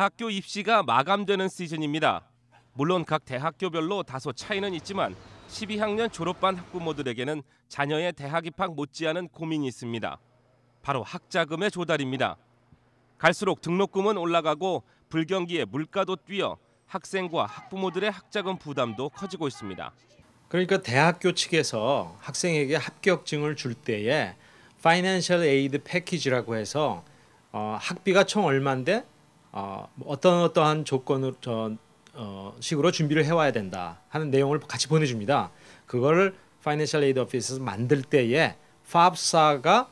대학교 입시가 마감되는 시즌입니다. 물론 각 대학교별로 다소 차이는 있지만 12학년 졸업반 학부모들에게는 자녀의 대학 입학 못지않은 고민이 있습니다. 바로 학자금의 조달입니다. 갈수록 등록금은 올라가고 불경기에 물가도 뛰어 학생과 학부모들의 학자금 부담도 커지고 있습니다. 그러니까 대학교 측에서 학생에게 합격증을 줄 때에 Financial Aid Package라고 해서 학비가 총 얼마인데 어떠한 조건으로 식으로 준비를 해와야 된다 하는 내용을 같이 보내줍니다. 그거를 Financial Aid Office에서 만들 때에 FAFSA가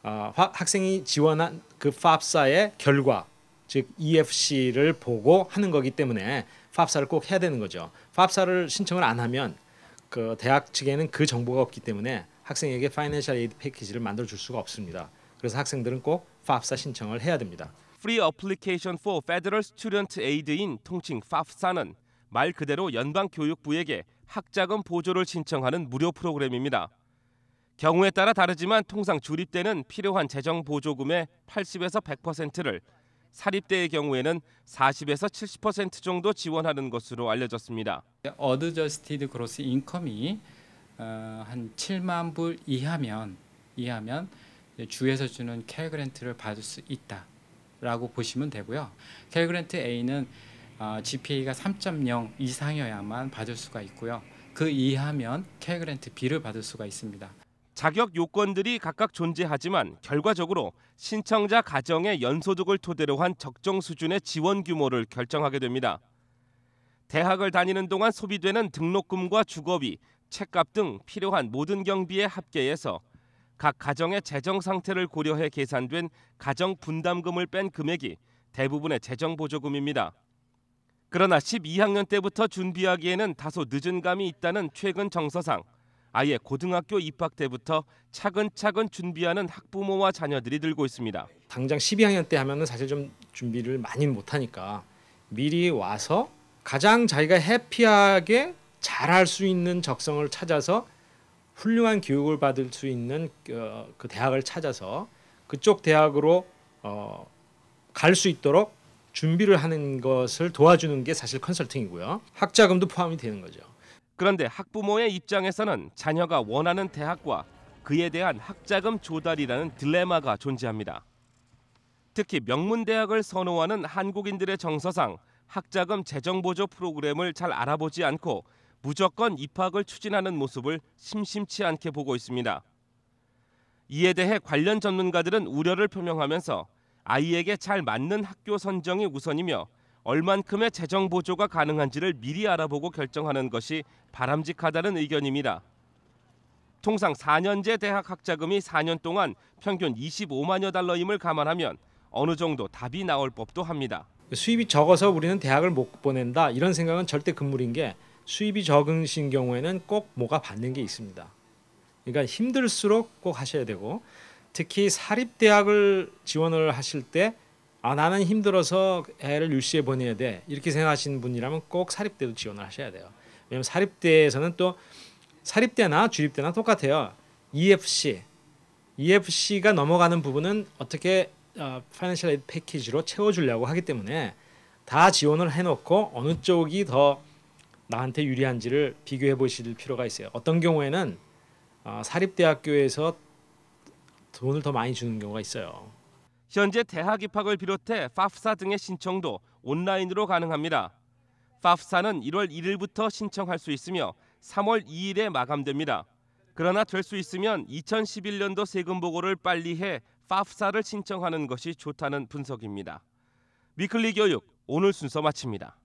학생이 지원한 그 FAFSA의 결과, 즉 EFC를 보고 하는 거기 때문에 FAFSA를 꼭 해야 되는 거죠. FAFSA를 신청을 안 하면 그 대학 측에는 그 정보가 없기 때문에 학생에게 Financial Aid Package를 만들어 줄 수가 없습니다. 그래서 학생들은 꼭 FAFSA 신청을 해야 됩니다. Free Application for Federal Student Aid인 통칭 FAFSA는 말 그대로 연방교육부에게 학자금 보조를 신청하는 무료 프로그램입니다. 경우에 따라 다르지만 통상 주립대는 필요한 재정 보조금의 80에서 100%를, 사립대의 경우에는 40에서 70% 정도 지원하는 것으로 알려졌습니다. 어드저스티드 그로스 인컴이 한 7만 불 이하면 주에서 주는 캘 그랜트를 받을 수 있다라고 보시면 되고요. 캘 그랜트 A는 GPA가 3.0 이상이어야만 받을 수가 있고요. 그 이하면 캘 그랜트 B를 받을 수가 있습니다. 자격 요건들이 각각 존재하지만 결과적으로 신청자 가정의 연소득을 토대로 한 적정 수준의 지원 규모를 결정하게 됩니다. 대학을 다니는 동안 소비되는 등록금과 주거비, 책값 등 필요한 모든 경비에 합계해서 각 가정의 재정 상태를 고려해 계산된 가정 분담금을 뺀 금액이 대부분의 재정 보조금입니다. 그러나 12학년 때부터 준비하기에는 다소 늦은 감이 있다는 최근 정서상 아예 고등학교 입학 때부터 차근차근 준비하는 학부모와 자녀들이 늘고 있습니다. 당장 12학년 때 하면은 사실 좀 준비를 많이 못하니까 미리 와서 가장 자기가 해피하게 잘할 수 있는 적성을 찾아서 훌륭한 교육을 받을 수 있는 그 대학을 찾아서 그쪽 대학으로 갈 수 있도록 준비를 하는 것을 도와주는 게 사실 컨설팅이고요. 학자금도 포함이 되는 거죠. 그런데 학부모의 입장에서는 자녀가 원하는 대학과 그에 대한 학자금 조달이라는 딜레마가 존재합니다. 특히 명문대학을 선호하는 한국인들의 정서상 학자금 재정보조 프로그램을 잘 알아보지 않고 무조건 입학을 추진하는 모습을 심심치 않게 보고 있습니다. 이에 대해 관련 전문가들은 우려를 표명하면서 아이에게 잘 맞는 학교 선정이 우선이며 얼만큼의 재정 보조가 가능한지를 미리 알아보고 결정하는 것이 바람직하다는 의견입니다. 통상 4년제 대학 학자금이 4년 동안 평균 25만여 달러임을 감안하면 어느 정도 답이 나올 법도 합니다. 수입이 적어서 우리는 대학을 못 보낸다 이런 생각은 절대 금물인 게 수입이 적으신 경우에는 꼭 뭐가 받는 게 있습니다. 그러니까 힘들수록 꼭 하셔야 되고 특히 사립대학을 지원을 하실 때 나는 힘들어서 애를 유시에 보내야 돼 이렇게 생각하시는 분이라면 꼭 사립대도 지원을 하셔야 돼요. 왜냐하면 사립대에서는 또 사립대나 주립대나 똑같아요. EFC가 넘어가는 부분은 어떻게 파이낸셜 에이드 패키지로 채워주려고 하기 때문에 다 지원을 해놓고 어느 쪽이 더 나한테 유리한지를 비교해 보실 필요가 있어요. 어떤 경우에는 사립대학교에서 돈을 더 많이 주는 경우가 있어요. 현재 대학 입학을 비롯해 FAFSA 등의 신청도 온라인으로 가능합니다. FAFSA는 1월 1일부터 신청할 수 있으며 3월 2일에 마감됩니다. 그러나 될 수 있으면 2011년도 세금 보고를 빨리 해 FAFSA를 신청하는 것이 좋다는 분석입니다. 위클리 교육 오늘 순서 마칩니다.